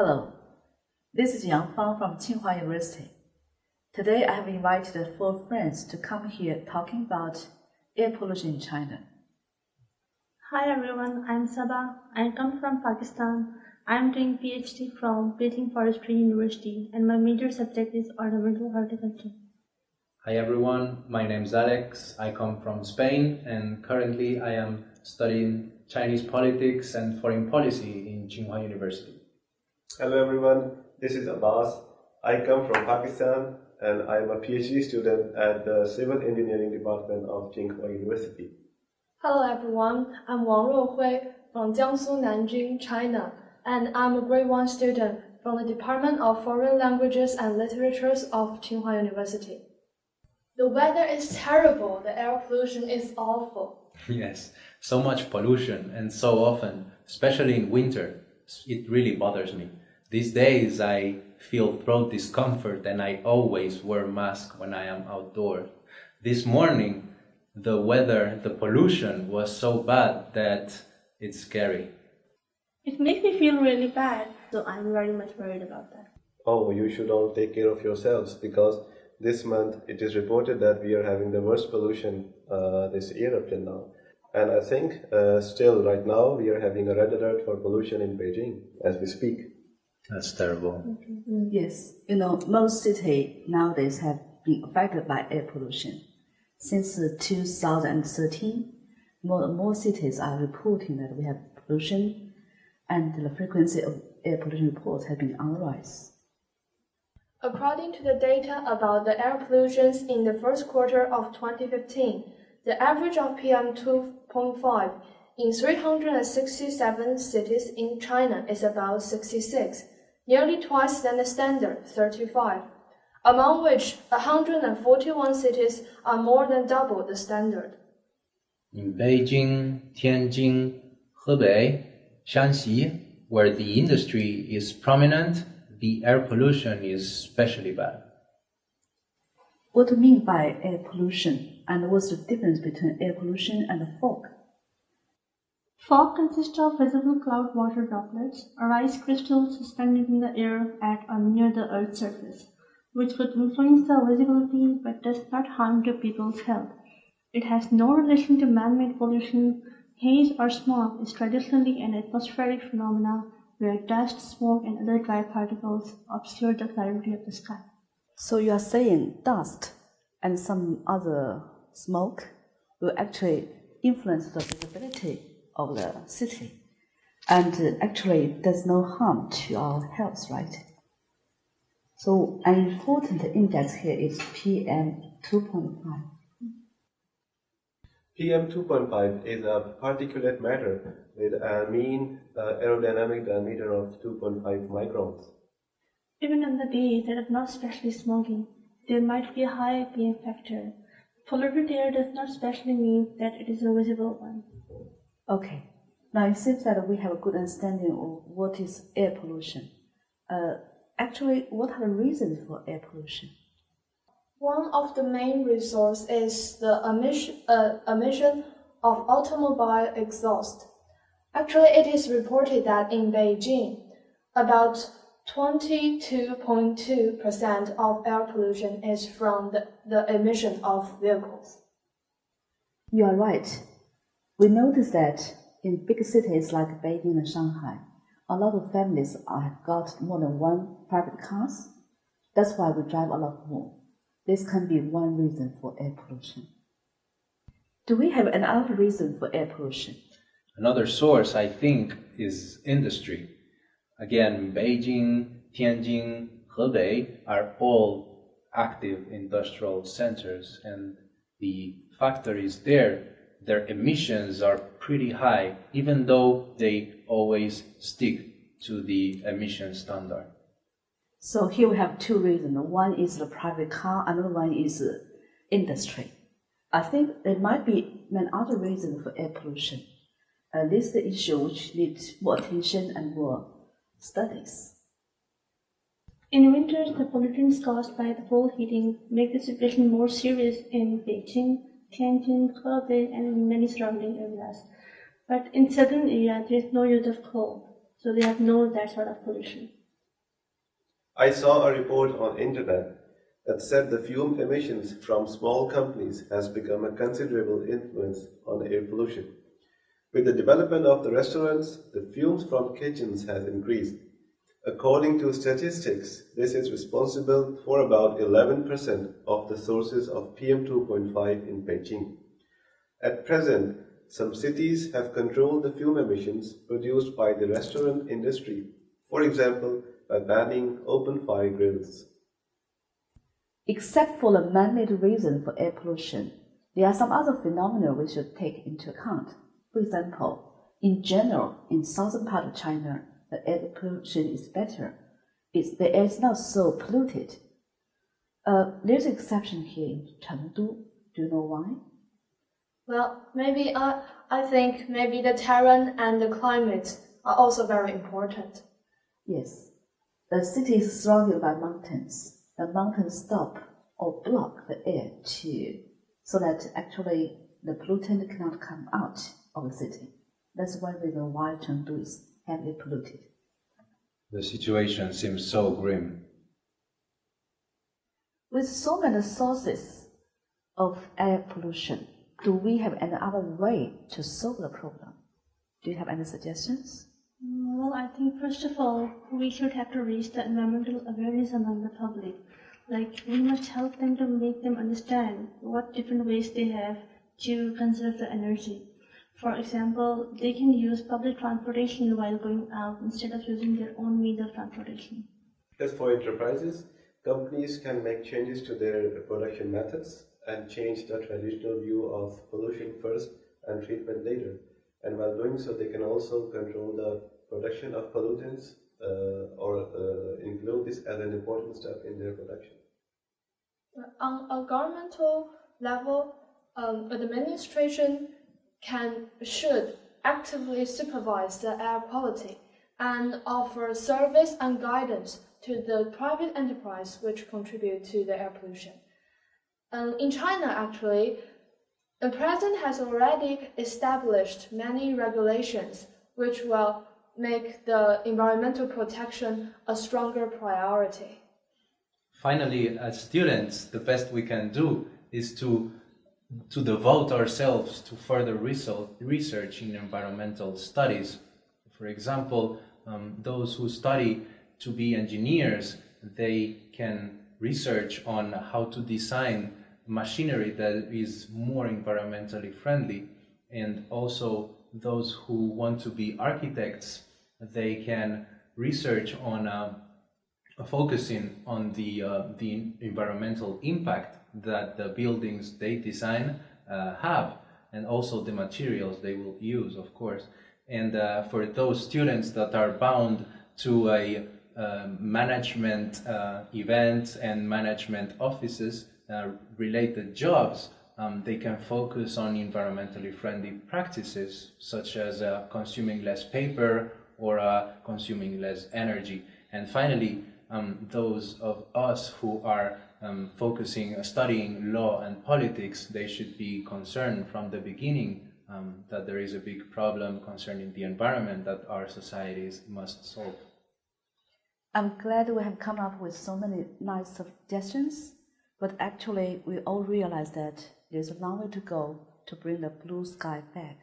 Hello, this is Yang Fang from清华University. Today I have invited 4 friends to come here talking about air pollution in China. Hi everyone, I'm Sabah. I come from Pakistan. I'm doing PhD from Beijing Forestry University and my major subject is ornamental horticulture. Hi everyone, my name is Alex. I come from Spain and currently I am studying Chinese politics and foreign policy in Tsinghua University. Hello everyone, this is Abbas. I come from Pakistan and I am a PhD student at the Civil Engineering Department of Tsinghua University. Hello everyone, I'm Wang Ruohui from Jiangsu, Nanjing, China, and I'm a grade 1 student from the Department of Foreign Languages and Literatures of Tsinghua University. The weather is terrible, the air pollution is awful. Yes, so much pollution and so often, especially in winter, it really bothers me. These days I feel throat discomfort and I always wear a mask when I am outdoors. This morning, the pollution was so bad that it's scary. It makes me feel really bad, so I'm very much worried about that. Oh, you should all take care of yourselves because this month it is reported that we are having the worst pollution this year up till now. And I think still right now we are having a red alert for pollution in Beijing as we speak. That's terrible. Yes, most cities nowadays have been affected by air pollution. Since 2013, more cities are reporting that we have pollution and the frequency of air pollution reports have been on the rise. According to the data about the air pollution in the first quarter of 2015, the average of PM2.5 in 367 cities in China is about 66, nearly twice than the standard 35, among which 141 cities are more than double the standard. In Beijing, Tianjin, Hebei, Shanxi, where the industry is prominent, the air pollution is especially bad. What do you mean by air pollution, and what's the difference between air pollution and fog? Fog consists of visible cloud water droplets or ice crystals suspended in the air at or near the Earth's surface, which could influence the visibility but does not harm to people's health. It has no relation to man-made pollution. Haze or smog is traditionally an atmospheric phenomenon where dust, smoke, and other dry particles obscure the clarity of the sky. So you are saying dust and some other smoke will actually influence the visibility of the city and actually does no harm to our health, right? So an important index here is PM2.5. PM2.5 is a particulate matter with a mean aerodynamic diameter of 2.5 microns. Even on the days that are not especially smoky, there might be a high PM factor. Polluted air does not specially mean that it is a visible one. Okay, now it seems that we have a good understanding of what is air pollution. Actually, what are the reasons for air pollution? One of the main reasons is the emission of automobile exhaust. Actually, it is reported that in Beijing, about 22.2% of air pollution is from the emission of vehicles. You are right. We notice that in big cities like Beijing and Shanghai, a lot of families have got more than one private cars. That's why we drive a lot more. This can be one reason for air pollution. Do we have another reason for air pollution? Another source, I think, is industry. Again, Beijing, Tianjin, Hebei are all active industrial centers, and the factories there, their emissions are pretty high, even though they always stick to the emission standard. So here we have 2 reasons. One is the private car, another one is industry. I think there might be many other reasons for air pollution. This is the issue which needs more attention and more studies. In winters, the pollutants caused by the coal heating make the situation more serious in Beijing, Tianjin, Hebei, and in many surrounding areas. But in southern area, there is no use of coal, so they have no that sort of pollution. I saw a report on internet that said the fume emissions from small companies has become a considerable influence on air pollution. With the development of the restaurants, the fumes from kitchens has increased. According to statistics, this is responsible for about 11% of the sources of PM2.5 in Beijing. At present, some cities have controlled the fume emissions produced by the restaurant industry, for example, by banning open fire grills. Except for the man-made reason for air pollution, there are some other phenomena we should take into account. For example, in general, in southern part of China, the air pollution is better. The air is not so polluted. There's an exception here in Chengdu. Do you know why? Well, maybe I think maybe the terrain and the climate are also very important. Yes. The city is surrounded by mountains. The mountains stop or block the air so that actually the pollutant cannot come out of the city. That's one reason why Chengdu is heavily polluted. The situation seems so grim. With so many sources of air pollution, do we have any other way to solve the problem? Do you have any suggestions? Well, I think first of all, we should have to raise the environmental awareness among the public. Like, we must help them to make them understand what different ways they have to conserve the energy. For example, they can use public transportation while going out instead of using their own means of transportation. As for enterprises, companies can make changes to their production methods and change the traditional view of pollution first and treatment later. And while doing so, they can also control the production of pollutants or include this as an important step in their production. On a governmental level, administration should actively supervise the air quality and offer service and guidance to the private enterprise which contribute to the air pollution. In China, actually, the president has already established many regulations which will make the environmental protection a stronger priority. Finally, as students, the best we can do is to devote ourselves to further research in environmental studies. For example, those who study to be engineers, they can research on how to design machinery that is more environmentally friendly. And also those who want to be architects, they can research on focusing on the environmental impact that the buildings they design have, and also the materials they will use, of course. And for those students that are bound to a management events and management offices related jobs, they can focus on environmentally friendly practices such as consuming less paper or consuming less energy. And finally, those of us who are studying law and politics, they should be concerned from the beginning that there is a big problem concerning the environment that our societies must solve. I'm glad we have come up with so many nice suggestions, but actually we all realize that there's a long way to go to bring the blue sky back.